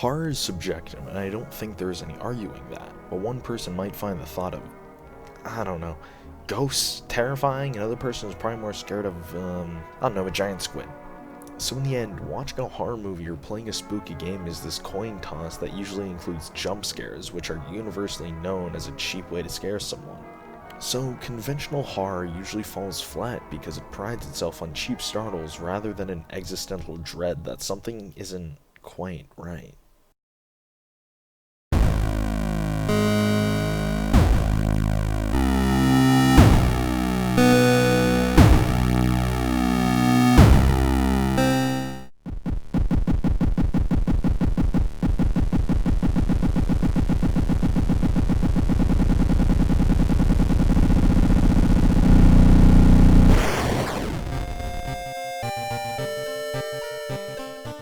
Horror is subjective, and I don't think there is any arguing that, but one person might find the thought of, I don't know, ghosts terrifying, another person is probably more scared of, I don't know, a giant squid. So in the end, watching a horror movie or playing a spooky game is this coin toss that usually includes jump scares, which are universally known as a cheap way to scare someone. So conventional horror usually falls flat because it prides itself on cheap startles rather than an existential dread that something isn't quite right.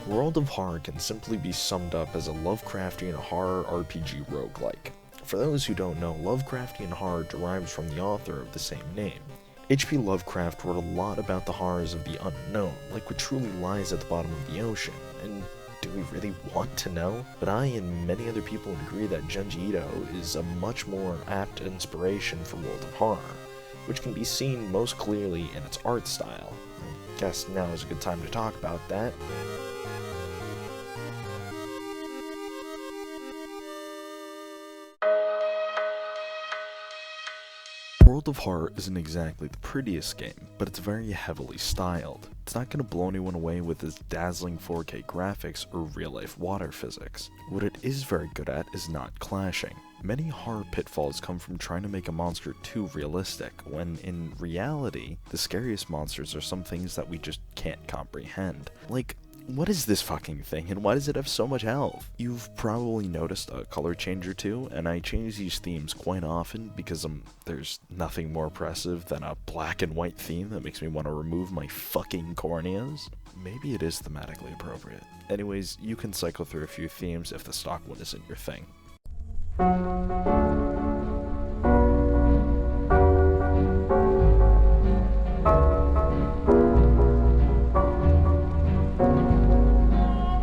World of Horror can simply be summed up as a Lovecraftian horror RPG roguelike. For those who don't know, Lovecraftian horror derives from the author of the same name. H.P. Lovecraft wrote a lot about the horrors of the unknown, like what truly lies at the bottom of the ocean, and do we really want to know? But I and many other people agree that Junji Ito is a much more apt inspiration for World of Horror, which can be seen most clearly in its art style. I guess now is a good time to talk about that. World of Horror isn't exactly the prettiest game, but it's very heavily styled. It's not going to blow anyone away with its dazzling 4K graphics or real-life water physics. What it is very good at is not clashing. Many horror pitfalls come from trying to make a monster too realistic, when in reality, the scariest monsters are some things that we just can't comprehend. Like, what is this fucking thing, and why does it have so much health? You've probably noticed a color change or two, and I change these themes quite often because there's nothing more oppressive than a black and white theme that makes me want to remove my fucking corneas. Maybe it is thematically appropriate. Anyways, you can cycle through a few themes if the stock one isn't your thing.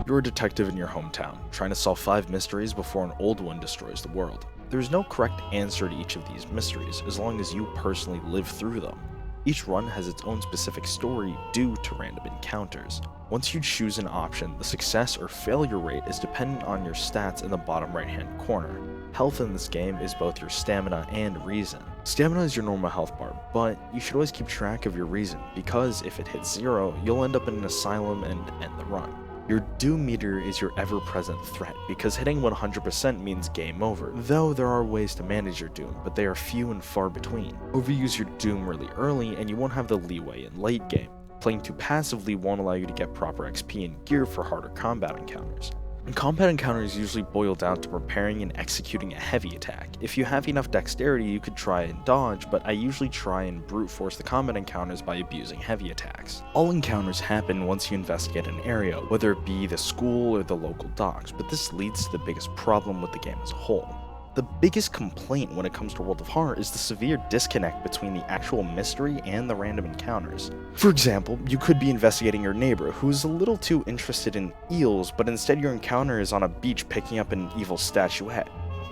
You're a detective in your hometown, trying to solve 5 mysteries before an old one destroys the world. There is no correct answer to each of these mysteries, as long as you personally live through them. Each run has its own specific story due to random encounters. Once you choose an option, the success or failure rate is dependent on your stats in the bottom right hand corner. Health in this game is both your stamina and reason. Stamina is your normal health bar, but you should always keep track of your reason, because if it hits 0, you'll end up in an asylum and end the run. Your doom meter is your ever-present threat, because hitting 100% means game over, though there are ways to manage your doom, but they are few and far between. Overuse your doom really early and you won't have the leeway in late game. Playing too passively won't allow you to get proper XP and gear for harder combat encounters. And combat encounters usually boil down to preparing and executing a heavy attack. If you have enough dexterity, you could try and dodge, but I usually try and brute force the combat encounters by abusing heavy attacks. All encounters happen once you investigate an area, whether it be the school or the local docks, but this leads to the biggest problem with the game as a whole. The biggest complaint when it comes to World of Horror is the severe disconnect between the actual mystery and the random encounters. For example, you could be investigating your neighbor who is a little too interested in eels, but instead your encounter is on a beach picking up an evil statuette.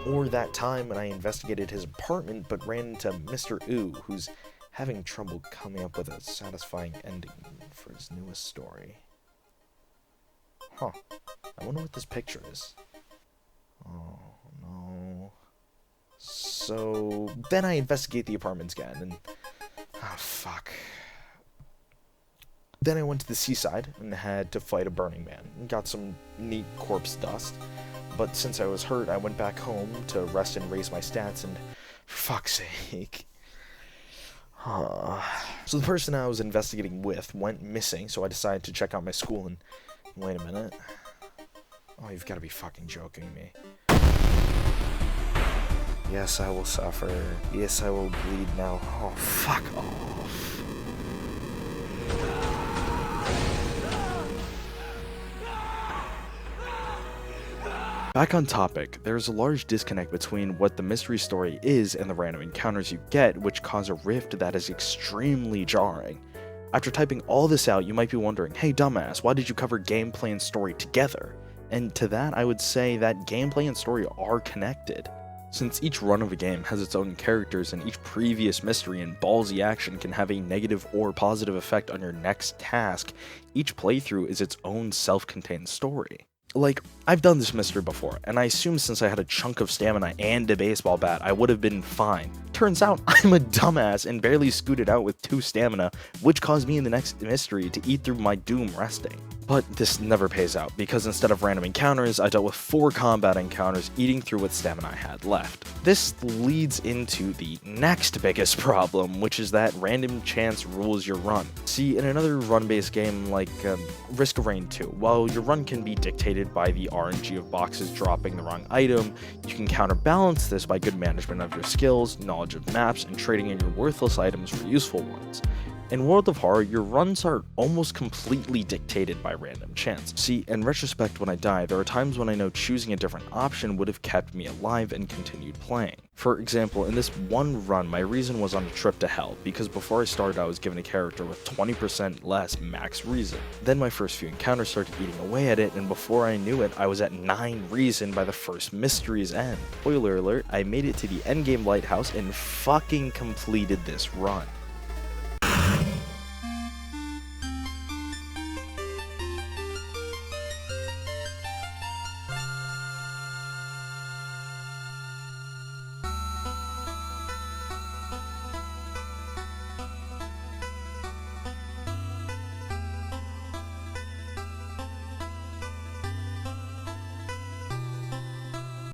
Or that time when I investigated his apartment but ran into Mr. Ooh, who's having trouble coming up with a satisfying ending for his newest story. Huh, I wonder what this picture is. Oh no. So then I investigate the apartments again, and fuck. Then I went to the Seaside and had to fight a burning man and got some neat corpse dust. But since I was hurt, I went back home to rest and raise my stats, and for fuck's sake. So the person I was investigating with went missing, so I decided to check out my school and wait a minute. Oh, you've got to be fucking joking me. Yes, I will suffer. Yes, I will bleed now. Oh, fuck off. Back on topic, there is a large disconnect between what the mystery story is and the random encounters you get, which cause a rift that is extremely jarring. After typing all this out, you might be wondering, hey dumbass, why did you cover gameplay and story together? And to that, I would say that gameplay and story are connected. Since each run of a game has its own characters and each previous mystery and ballsy action can have a negative or positive effect on your next task, each playthrough is its own self-contained story. Like, I've done this mystery before, and I assumed since I had a chunk of stamina and a baseball bat, I would have been fine. Turns out, I'm a dumbass and barely scooted out with 2 stamina, which caused me in the next mystery to eat through my doom resting. But this never pays out, because instead of random encounters, I dealt with 4 combat encounters, eating through what stamina I had left. This leads into the next biggest problem, which is that random chance rules your run. See, in another run-based game like Risk of Rain 2, while your run can be dictated by the RNG of boxes dropping the wrong item, you can counterbalance this by good management of your skills, knowledge of maps, and trading in your worthless items for useful ones. In World of Horror, your runs are almost completely dictated by random chance. See, in retrospect when I die, there are times when I know choosing a different option would have kept me alive and continued playing. For example, in this one run, my reason was on a trip to hell, because before I started I was given a character with 20% less max reason. Then my first few encounters started eating away at it, and before I knew it, I was at 9 reason by the first mystery's end. Spoiler alert, I made it to the endgame lighthouse and fucking completed this run.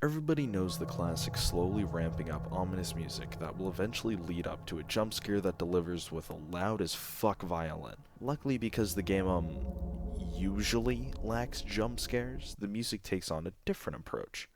Everybody knows the classic slowly ramping up ominous music that will eventually lead up to a jump scare that delivers with a loud as fuck violin. Luckily, because the game usually lacks jump scares, the music takes on a different approach.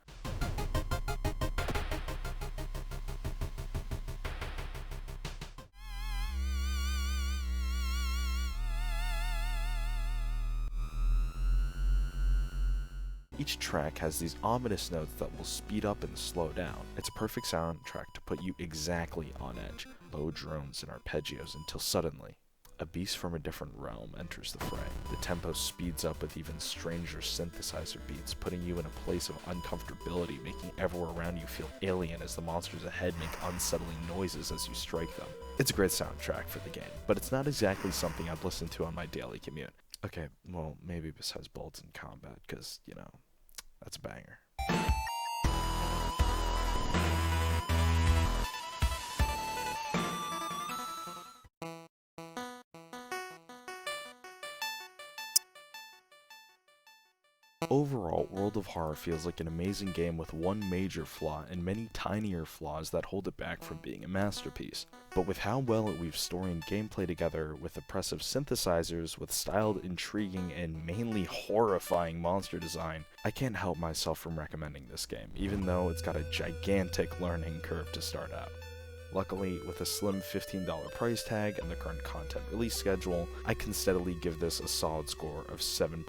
Each track has these ominous notes that will speed up and slow down. It's a perfect soundtrack to put you exactly on edge. Low drones and arpeggios until suddenly, a beast from a different realm enters the fray. The tempo speeds up with even stranger synthesizer beats, putting you in a place of uncomfortability, making everywhere around you feel alien as the monsters ahead make unsettling noises as you strike them. It's a great soundtrack for the game, but it's not exactly something I'd listen to on my daily commute. Okay, well, maybe besides Bulletin Combat, because, you know, that's a banger. Overall, World of Horror feels like an amazing game with one major flaw and many tinier flaws that hold it back from being a masterpiece. But with how well it weaves story and gameplay together, with oppressive synthesizers, with styled, intriguing, and mainly horrifying monster design, I can't help myself from recommending this game, even though it's got a gigantic learning curve to start out. Luckily, with a slim $15 price tag and the current content release schedule, I can steadily give this a solid score of 7.5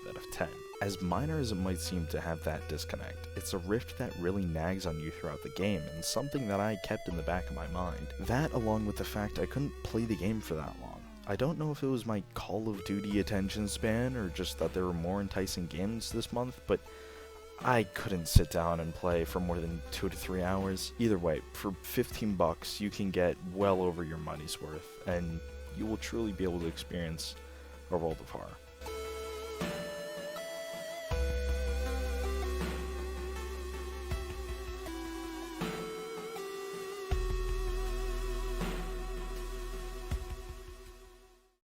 out of 10. As minor as it might seem to have that disconnect, it's a rift that really nags on you throughout the game and something that I kept in the back of my mind. That, along with the fact I couldn't play the game for that long. I don't know if it was my Call of Duty attention span or just that there were more enticing games this month, but I couldn't sit down and play for more than 2 to 3 hours. Either way, for $15 you can get well over your money's worth, and you will truly be able to experience a World of Horror.